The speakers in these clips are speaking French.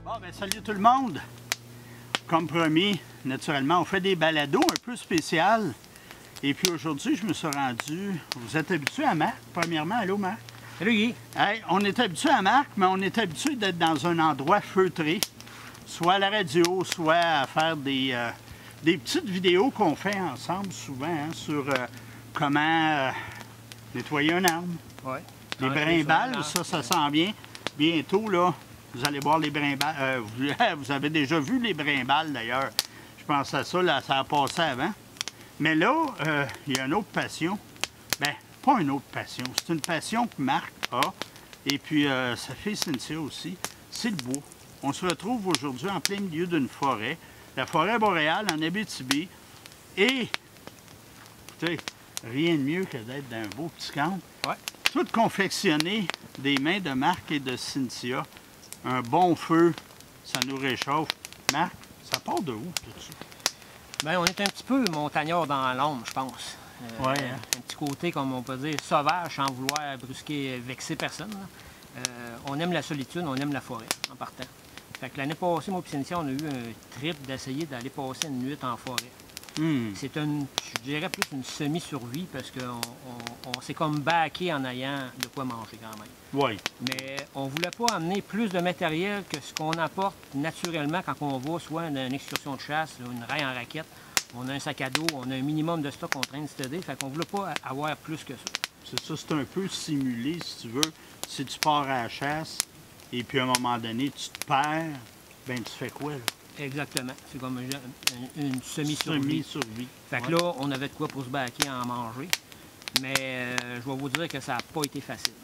Bon, ben salut tout le monde! Comme promis, naturellement, on fait des balados un peu spéciales. Et puis aujourd'hui, je me suis rendu... Vous êtes habitués à Marc, premièrement. Allô, Marc? Salut, Guy! Hey, on est habitué à Marc, mais on est habitué d'être dans un endroit feutré, soit à la radio, soit à faire des petites vidéos qu'on fait ensemble souvent hein, sur comment nettoyer un arbre. Ouais. Les brimbales, ça sent bien. Bientôt, là, vous allez voir les brimbales. Vous avez déjà vu les brimbales, d'ailleurs. Je pense à ça, là, ça a passé avant. Mais là, il y a une autre passion. Bien, pas une autre passion. C'est une passion que Marc a. Et puis, sa fille Cynthia aussi. C'est le bois. On se retrouve aujourd'hui en plein milieu d'une forêt. La forêt boréale en Abitibi. Et, écoutez, rien de mieux que d'être dans un beau petit camp. Ouais. Tout confectionné des mains de Marc et de Cynthia. Un bon feu, ça nous réchauffe. Marc, ça part de où, tout ça? Bien, on est un petit peu montagnard dans l'ombre, je pense. Ouais, hein? Un petit côté, comme on peut dire, sauvage, sans vouloir brusquer, vexer personne. On aime la solitude, on aime la forêt, en partant. Fait que l'année passée, moi et Cynthia, on a eu un trip d'essayer d'aller passer une nuit en forêt. C'est une, je dirais plus une semi-survie, parce qu'on s'est comme baqué en ayant de quoi manger quand même. Oui. Mais on ne voulait pas amener plus de matériel que ce qu'on apporte naturellement quand on va soit dans une excursion de chasse, une raille en raquette. On a un sac à dos, on a un minimum de stock qu'on traîne de s'aider. Fait qu'on ne voulait pas avoir plus que ça. C'est ça, c'est un peu simulé, si tu veux. Si tu pars à la chasse, et puis à un moment donné, tu te perds, ben tu fais quoi, là? Exactement. C'est comme une semi-survie. Semi-survie. Fait que là, on avait de quoi pour se baquer en manger. Mais je vais vous dire que ça n'a pas été facile.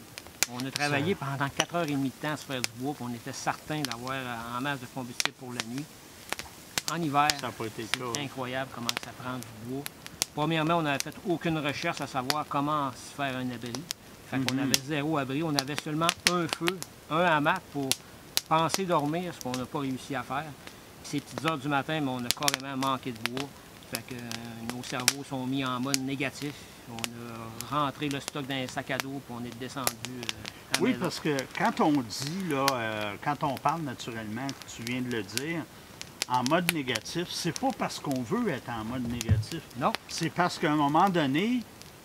On a travaillé pendant 4h30 de temps à se faire du bois, puis on était certain d'avoir en masse de combustible pour la nuit. En hiver, c'est incroyable comment ça prend du bois. Premièrement, on n'avait fait aucune recherche à savoir comment se faire un abri. Fait qu'on avait zéro abri. On avait seulement un feu, un hamac pour penser dormir, ce qu'on n'a pas réussi à faire. Ces petites heures du matin, mais on a carrément manqué de bois. Fait que nos cerveaux sont mis en mode négatif. On a rentré le stock dans un sac à dos, puis on est descendu à la Oui, maison. parce que quand on dit, là, quand on parle naturellement, tu viens de le dire, en mode négatif, c'est pas parce qu'on veut être en mode négatif. Non. C'est parce qu'à un moment donné,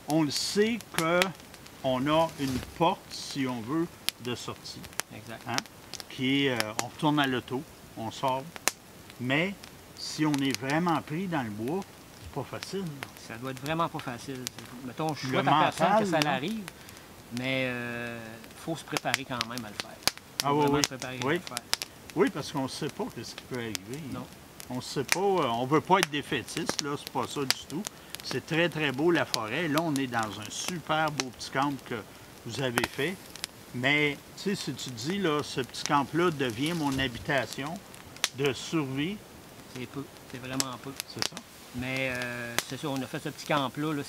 on le sait qu'on a une porte, si on veut, de sortie. Exact. Hein? Qui est, on retourne à l'auto, on sort. Mais si on est vraiment pris dans le bois, c'est pas facile. Ça doit être vraiment pas facile. Mettons, je Le souhaite à personne mental, que ça là. l'arrive, mais il faut se préparer quand même à le faire. Ah oui, oui. Se préparer à Oui. le faire. Oui, parce qu'on ne sait pas ce qui peut arriver. Non. On ne sait pas, on veut pas être défaitiste, là, c'est pas ça du tout. C'est très, très beau la forêt. Là, on est dans un super beau petit camp que vous avez fait. Mais, tu sais, si tu dis, là, ce petit camp-là devient mon habitation de survie. C'est peu. C'est vraiment peu. C'est ça? Mais c'est ça, on a fait ce petit camp-là. Là,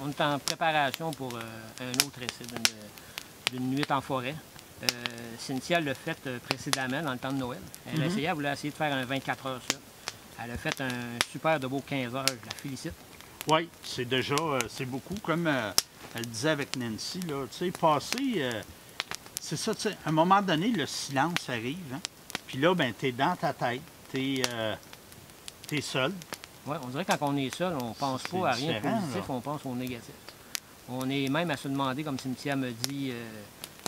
on est en préparation pour un autre essai d'une nuit en forêt. Cynthia l'a fait précédemment, dans le temps de Noël. Elle voulait essayer de faire un 24 heures ça. Elle a fait un super de beau 15 heures, je la félicite. Oui, c'est déjà, c'est beaucoup, comme elle disait avec Nancy, là, tu sais, passer, c'est ça, tu sais, à un moment donné, le silence arrive, hein? Puis là, ben, t'es dans ta tête, t'es seul. Oui, on dirait que quand on est seul, on pense pas à rien de positif, là. on pense au négatif. On est même à se demander, comme Cynthia me dit,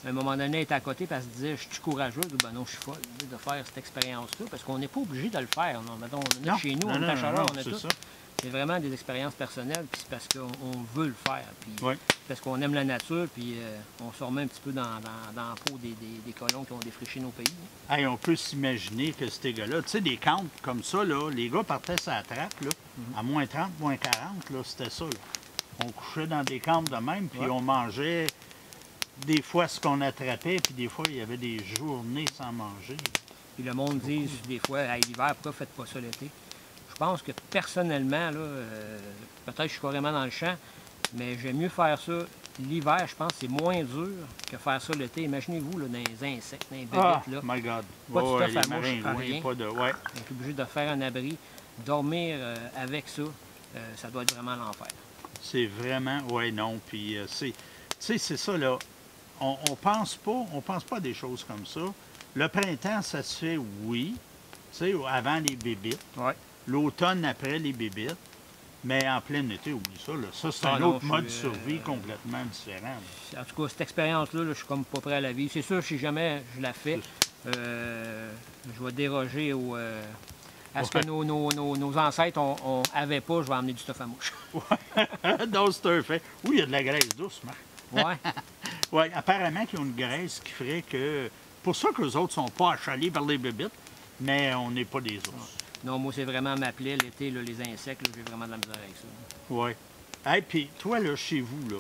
à un moment donné, elle était à côté, puis elle se disait, je suis courageuse, ou ben non, je suis folle de faire cette expérience-là, parce qu'on n'est pas obligé de le faire. Non? Mettons, on est chez nous, on est à Chaleur, on a tout. C'est vraiment des expériences personnelles, puis c'est parce qu'on veut le faire, puis parce qu'on aime la nature, puis on se remet un petit peu dans la peau des colons qui ont défriché nos pays. Hey, on peut s'imaginer que ces gars-là, tu sais, des camps comme ça, là, les gars partaient sur la trappe, là, à moins 30, moins 40, là, c'était ça. Là. On couchait dans des camps de même, puis on mangeait des fois ce qu'on attrapait, puis des fois, il y avait des journées sans manger. Puis le monde dit des fois, hey, l'hiver, pourquoi faites pas ça l'été? Je pense que personnellement, là, peut-être que je suis carrément dans le champ, mais j'aime mieux faire ça l'hiver, je pense que c'est moins dur que faire ça l'été. Imaginez-vous, là, dans les insectes, dans les bébêtes, là. My God. Pas de stuff à mouche, rien. Pas de... On est obligé de faire un abri, dormir avec ça, ça doit être vraiment l'enfer. C'est vraiment, non, puis tu sais, c'est ça, là, on pense pas à des choses comme ça, Le printemps, ça se fait, oui. Tu sais, avant les bébites. Oui. L'automne, après les bébites. Mais en plein été, oublie ça. Là. Ça, c'est un non, autre mode de survie complètement différent. En tout cas, cette expérience-là, je suis comme pas prêt à la vivre. C'est sûr, si jamais je la fais, je vais déroger à ce que nos ancêtres n'avaient pas. Je vais emmener du stuff à mouche. Ouais. Donc, c'est un fait. Oui, il y a de la graisse douce, Marc. Oui. Oui, apparemment qu'ils ont une graisse qui ferait que... Pour ça que les autres sont pas achalés par les bébites, mais on n'est pas des ours. Non, moi, c'est vraiment ma plaie. L'été, les insectes, j'ai vraiment de la misère avec ça. Oui. Et puis, toi, là, chez vous, là,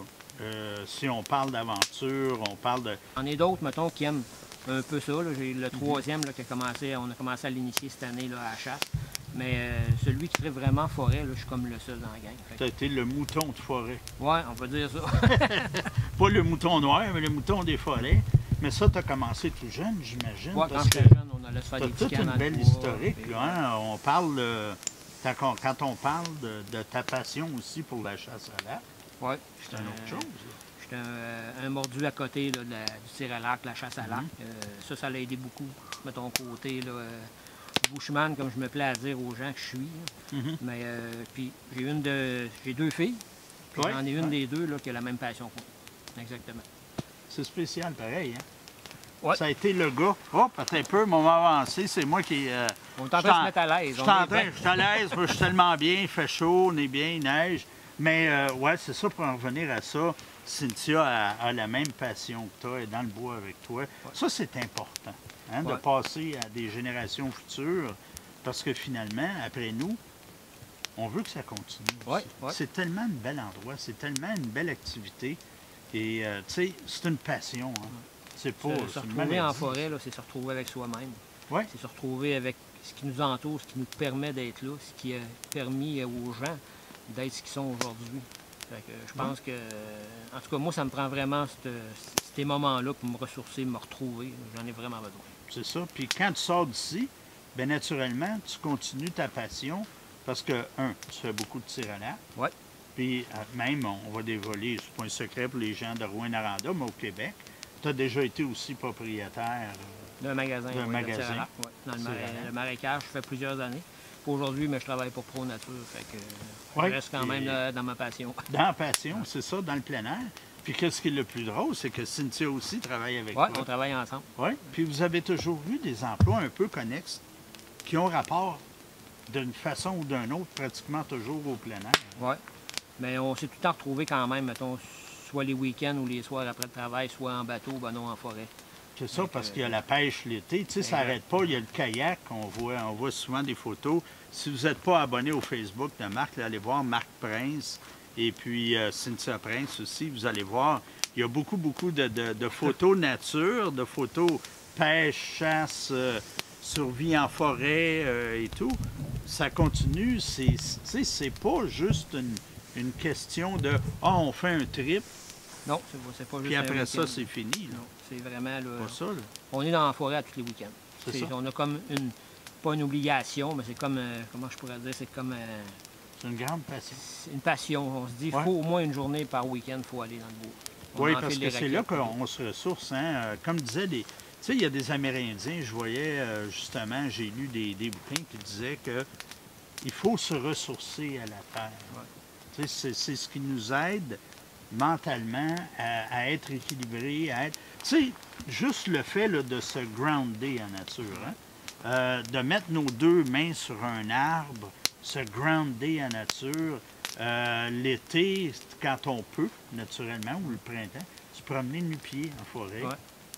si on parle d'aventure, on parle de... Il y en a d'autres, mettons, qui aiment un peu ça. J'ai le troisième là, on a commencé à l'initier cette année là, à la chasse. Mais celui qui ferait vraiment forêt, là, je suis comme le seul dans la gang. Tu as été le mouton de forêt. Oui, on peut dire ça. Pas le mouton noir, mais le mouton des forêts. Mais ça, tu as commencé tout jeune, j'imagine. Oui, quand j'étais jeune, on allait se faire des toute petits une cannes belle dans le bois, historique. puis, Là, hein? On parle, quand on parle de ta passion aussi pour la chasse à l'arc, ouais, c'est une autre chose. J'étais un mordu à côté là, du tir à l'arc, la chasse à l'arc. Ça l'a aidé beaucoup, de ton côté. Là, bushman, comme je me plais à dire aux gens que je suis. Mais puis j'ai deux filles, puis j'en ai une des deux là, qui a la même passion que moi. Exactement. C'est spécial pareil, hein? Ouais. Ça a été le gars. Oh, peut-être un peu, moment avancé, c'est moi qui... on est en train de se mettre à l'aise. Je suis à l'aise, je suis tellement bien, il fait chaud, on est bien, il neige. Mais ouais, c'est ça, pour en revenir à ça, Cynthia a la même passion que toi, elle est dans le bois avec toi. Ouais. Ça, c'est important, hein, de passer à des générations futures, parce que finalement, après nous, on veut que ça continue. Ouais. C'est tellement un bel endroit, c'est tellement une belle activité. Et, tu sais, c'est une passion. Hein. C'est pas... Se retrouver en forêt, c'est se retrouver avec soi-même. Ouais. C'est se retrouver avec ce qui nous entoure, ce qui nous permet d'être là, ce qui a permis aux gens d'être ce qu'ils sont aujourd'hui. Je pense que, en tout cas, moi, ça me prend vraiment ces moments-là pour me ressourcer, me retrouver. J'en ai vraiment besoin. C'est ça. Puis quand tu sors d'ici, bien naturellement, tu continues ta passion parce que, tu fais beaucoup de tir à l'arc. Oui. Puis même, on va dévoiler, c'est pas un secret pour les gens de Rouyn-Noranda, mais au Québec, tu as déjà été aussi propriétaire d'un magasin. D'un magasin. Dans le marécage, je fais plusieurs années. Aujourd'hui, mais je travaille pour Pro Nature, fait que je reste quand même dans ma passion. Dans la passion, c'est ça, dans le plein air. Puis qu'est-ce qui est le plus drôle, c'est que Cynthia aussi travaille avec toi. Oui, on travaille ensemble. Oui, puis vous avez toujours vu des emplois un peu connexes qui ont rapport d'une façon ou d'une autre, pratiquement toujours au plein air. Oui, mais on s'est tout le temps retrouvés quand même, mettons, soit les week-ends ou les soirs après le travail, soit en bateau, ben non, en forêt. C'est ça, parce qu'il y a la pêche l'été. Tu sais, ça n'arrête pas. Il y a le kayak. On voit souvent des photos. Si vous n'êtes pas abonné au Facebook de Marc, allez voir Marc Prince et puis Cynthia Prince aussi. Vous allez voir, il y a beaucoup de photos nature, de photos pêche, chasse, survie en forêt et tout. Ça continue. C'est pas juste une question de « Ah, on fait un trip ». Non, c'est pas juste. Puis après ça, c'est fini. Non, c'est vraiment... Là, pas ça, là. On est dans la forêt à tous les week-ends. C'est ça. On a comme pas une obligation, mais c'est comme... comment je pourrais dire? C'est comme... c'est une grande passion. C'est une passion. On se dit, il faut au moins une journée par week-end, il faut aller dans le bois. Oui, parce que c'est là qu'on se ressource. Hein? Comme disait tu sais, il y a des Amérindiens, je voyais justement, j'ai lu des bouquins qui disaient qu'il faut se ressourcer à la terre. Ouais. Tu sais, c'est ce qui nous aide mentalement à être équilibré, à être... Tu sais, juste le fait là, de se grounder en nature, hein? De mettre nos deux mains sur un arbre, se grounder en nature, l'été, quand on peut, naturellement, ou le printemps, se promener nu-pieds en forêt,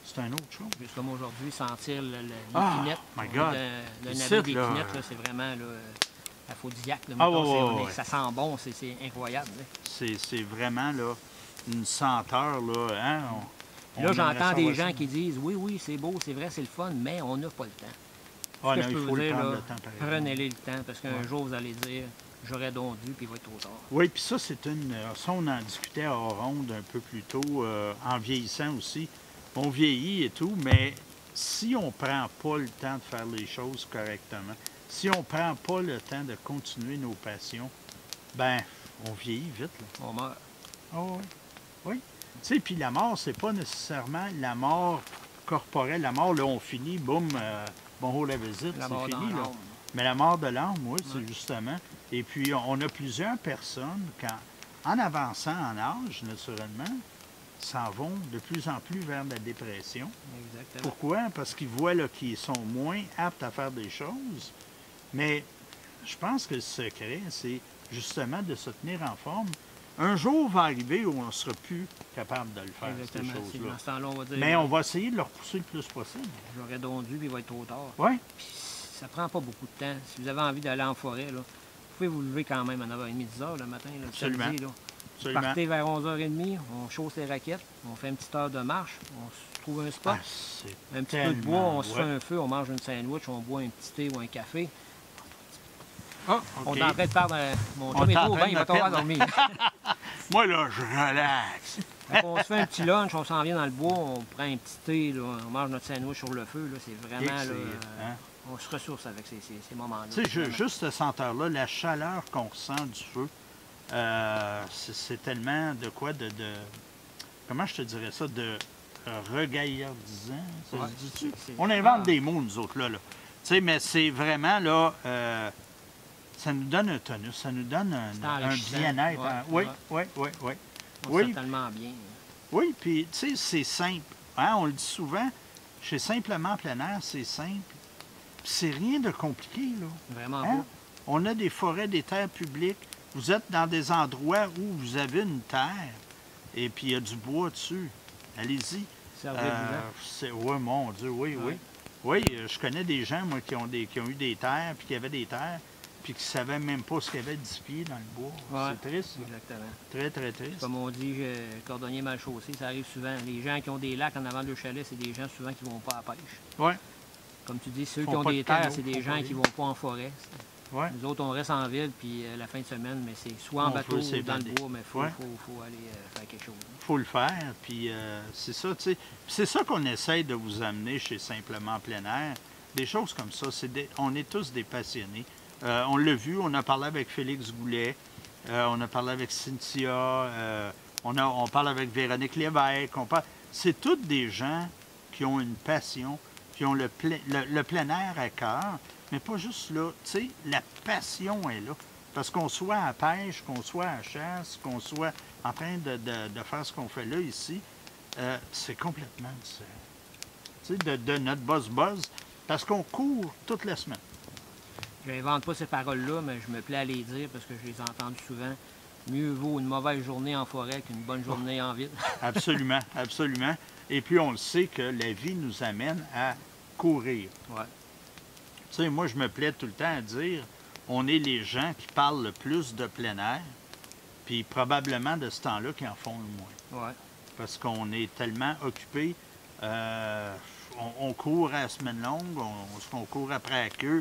c'est une autre chose. Juste comme aujourd'hui, sentir l'épinette. Oh my God! Le navet d'épinette, c'est vraiment... aphrodisiaque. Ça sent bon, c'est incroyable. C'est vraiment là, une senteur. Là, hein? Là, j'entends des gens qui disent « Oui, c'est beau, c'est vrai, c'est le fun, mais on n'a pas le temps. » Ah, non, il faut le prendre le temps. Prenez-le temps, parce qu'un jour, vous allez dire « J'aurais donc dû, puis il va être trop tard. » Oui, puis ça, c'est une... Ça, on en discutait à Ronde un peu plus tôt, en vieillissant aussi. On vieillit et tout, mais si on ne prend pas le temps de faire les choses correctement, si on ne prend pas le temps de continuer nos passions, ben on vieillit vite. Là. On meurt. Oh, oui. Oui. Tu sais, puis la mort, c'est pas nécessairement la mort corporelle, la mort, là, on finit, boum, bonjour la visite, La mort c'est dans fini, là. l'âme. Mais la mort de l'âme, oui, c'est justement. Et puis, on a plusieurs personnes, en avançant en âge, naturellement, s'en vont de plus en plus vers la dépression. Exactement. Pourquoi? Parce qu'ils voient là, qu'ils sont moins aptes à faire des choses. Mais je pense que le secret, c'est justement de se tenir en forme. Un jour va arriver où on ne sera plus capable de le faire, Exactement. ces C'est choses-là. dans ce temps-là, on va dire, Mais on va essayer de le repousser le plus possible. j'aurais donc dû, puis il va être trop tard. Oui, Puis ça prend pas beaucoup de temps. Si vous avez envie d'aller en forêt, là, vous pouvez vous lever quand même à 9h30, 10h le matin, là, le Absolument. samedi, là. absolument. Partez vers 11h30, on chausse les raquettes, on fait une petite heure de marche, on se trouve un spot, Ah, c'est un petit peu de bois, on se fait ouais. un feu, on mange une sandwich, on boit un petit thé ou un café. Ah, On OK. est en train de faire mon On chum est est en beau, train ben, il de va tomber à perdre. dormir. Moi, là, je relaxe. Fait qu'on se fait un petit lunch, on s'en vient dans le bois, on prend un petit thé, là, on mange notre sandwich sur le feu. Là, c'est vraiment, là, Hein? on se ressource avec ces moments-là. Tu sais, vraiment. juste cette senteur-là, la chaleur qu'on ressent du feu, c'est tellement de quoi comment je te dirais ça, de regaillardisant, ça Ouais, se dit-tu? c'est- On invente ah. des mots, nous autres, là. Tu sais, mais c'est vraiment, là, ça nous donne un tonus, ça nous donne C'est un enrichissant. bien-être. Ouais, hein. Oui, ouais. oui, oui, oui. On Oui. se sent tellement bien. Oui, puis, tu sais, c'est simple. Hein? On le dit souvent, chez Simplement Plein Air, c'est simple. Puis c'est rien de compliqué, là. Vraiment Hein? pas. On a des forêts, des terres publiques. Vous êtes dans des endroits où vous avez une terre et puis il y a du bois dessus. Allez-y. Oui, mon Dieu, oui, oui. Ouais. Oui, je connais des gens, moi, qui ont eu des terres, puis qui avaient des terres, puis qui ne savaient même pas ce qu'il y avait de 10 pieds dans le bois. Ouais. C'est triste, ça. Exactement. Très, très triste. Comme on dit, cordonnier mal chaussé, ça arrive souvent. Les gens qui ont des lacs en avant de leur chalet, c'est des gens souvent qui ne vont pas à la pêche. Oui, Comme tu dis, ceux Font qui ont pas de des terres, canot, c'est des font gens pas qui rien. ne vont pas en forêt. oui. Nous autres, on reste en ville, puis la fin de semaine, mais c'est soit en On bateau veut ou dans le s'évader. bois, mais il faut, Ouais. faut aller faire quelque chose. Il faut le faire, puis c'est ça, tu sais. Puis c'est ça qu'on essaye de vous amener chez Simplement Plein Air. Des choses comme ça, on est tous des passionnés. On l'a vu, on a parlé avec Félix Goulet, on a parlé avec Cynthia, on parle avec Véronique Lévesque. C'est toutes des gens qui ont une passion, qui ont le plein air à cœur, mais pas juste là. Tu sais, la passion est là. Parce qu'on soit à la pêche, qu'on soit à la chasse, qu'on soit en train de faire ce qu'on fait là, ici, c'est complètement différent. Tu sais, de notre buzz, parce qu'on court toute la semaine. Je n'invente pas ces paroles-là, mais je me plais à les dire parce que je les ai entendues souvent. Mieux vaut une mauvaise journée en forêt qu'une bonne journée en ville. Absolument, absolument. Et puis, on le sait que la vie nous amène à courir. Ouais. Tu sais, moi, je me plais tout le temps à dire, on est les gens qui parlent le plus de plein air, puis probablement de ce temps-là qui en font le moins. Ouais. Parce qu'on est tellement occupés. On court à la semaine longue, on court après la queue,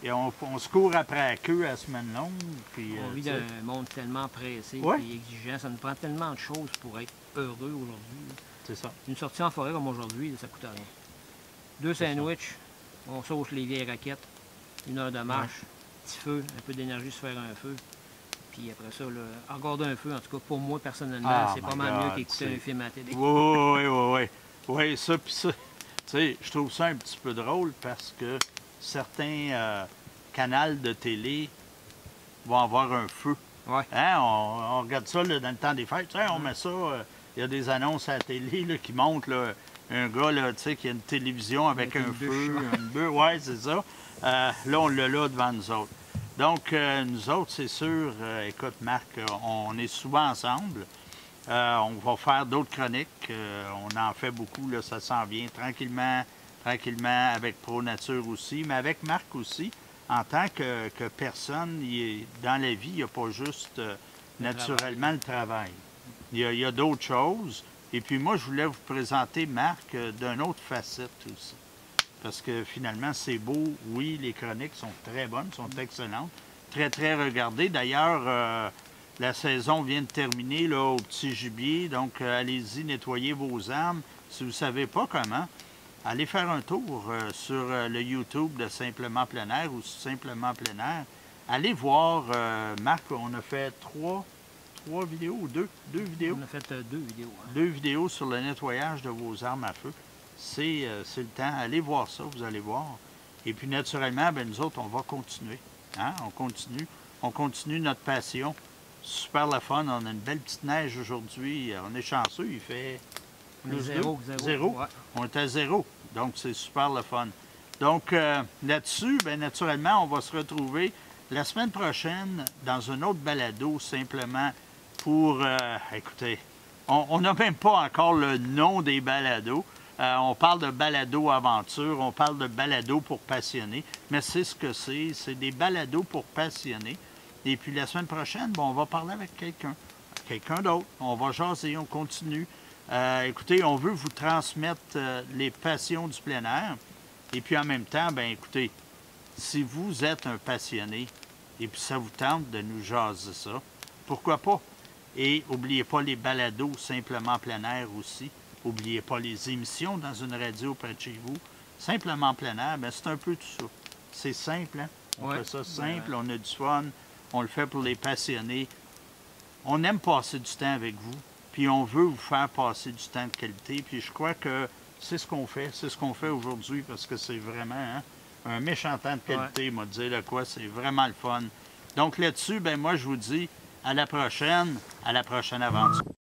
et on se court après la queue à la semaine longue. Puis, On vit tu sais, dans un monde tellement pressé Ouais. et exigeant. Ça nous prend tellement de choses pour être heureux aujourd'hui. c'est ça. Une sortie en forêt comme aujourd'hui, ça coûte rien. 2 sandwichs, on sauce les vieilles raquettes, 1 heure de marche, petit feu, un peu d'énergie se faire un feu. Puis après ça, là, regarder un feu, en tout cas pour moi personnellement, Oh c'est my pas mal mieux God, qu'écouter c'est- un film à la télé. Oui. Oui, ça, puis ça. Tu sais, je trouve ça un petit peu drôle parce que certains canaux de télé vont avoir un feu. Ouais. Hein, on regarde ça là, dans le temps des fêtes. Tu sais, on met ça, il y a des annonces à la télé là, qui montrent là, un gars là, tu sais, qui a une télévision avec Avec un une feu, bûche. une bûche. Oui, c'est ça. Là, on l'a là devant nous autres. Donc, nous autres, c'est sûr, écoute, Marc, on est souvent ensemble. On va faire d'autres chroniques. On en fait beaucoup, là, ça s'en vient tranquillement, avec Pro Nature aussi, mais avec Marc aussi. En tant que personne, dans la vie, il n'y a pas juste naturellement le travail. Il y a d'autres choses. Et puis moi, je voulais vous présenter Marc d'une autre facette aussi. Parce que finalement, c'est beau. Oui, les chroniques sont très bonnes, sont excellentes. Très, très regardées. D'ailleurs, la saison vient de terminer là, au Petit Gibier. Donc, allez-y, nettoyez vos armes. Si vous ne savez pas comment, allez faire un tour sur le YouTube de Simplement Plein Air ou Simplement Plein Air. Allez voir, Marc, on a fait trois vidéos ou deux vidéos. On a fait 2 vidéos. Hein. 2 vidéos sur le nettoyage de vos armes à feu. c'est le temps. Allez voir ça, vous allez voir. Et puis, naturellement, ben, nous autres, on va continuer. Hein? On continue notre passion. Super le fun. On a une belle petite neige aujourd'hui. On est chanceux. Il fait plus zéro. Ouais. On est à 0. Donc, c'est super le fun. Donc, là-dessus, bien, naturellement, on va se retrouver la semaine prochaine dans un autre balado, simplement pour... écoutez, on n'a même pas encore le nom des balados. On parle de balado aventure, on parle de balado pour passionnés, mais c'est ce que c'est. C'est des balados pour passionnés. Et puis la semaine prochaine, bon, on va parler avec quelqu'un d'autre. On va jaser, on continue. Écoutez, on veut vous transmettre les passions du plein air. Et puis en même temps, bien écoutez, si vous êtes un passionné et puis ça vous tente de nous jaser ça, pourquoi pas? Et n'oubliez pas les balados simplement plein air aussi. N'oubliez pas les émissions dans une radio près de chez vous. Simplement plein air, bien, c'est un peu tout ça. C'est simple, hein? On fait ça simple, on a du fun, on le fait pour les passionnés. On aime passer du temps avec vous, puis on veut vous faire passer du temps de qualité. Puis je crois que c'est ce qu'on fait. C'est ce qu'on fait aujourd'hui parce que c'est vraiment un méchant temps de qualité, m'a dit de quoi, c'est vraiment le fun. Donc là-dessus, ben moi je vous dis à la prochaine aventure.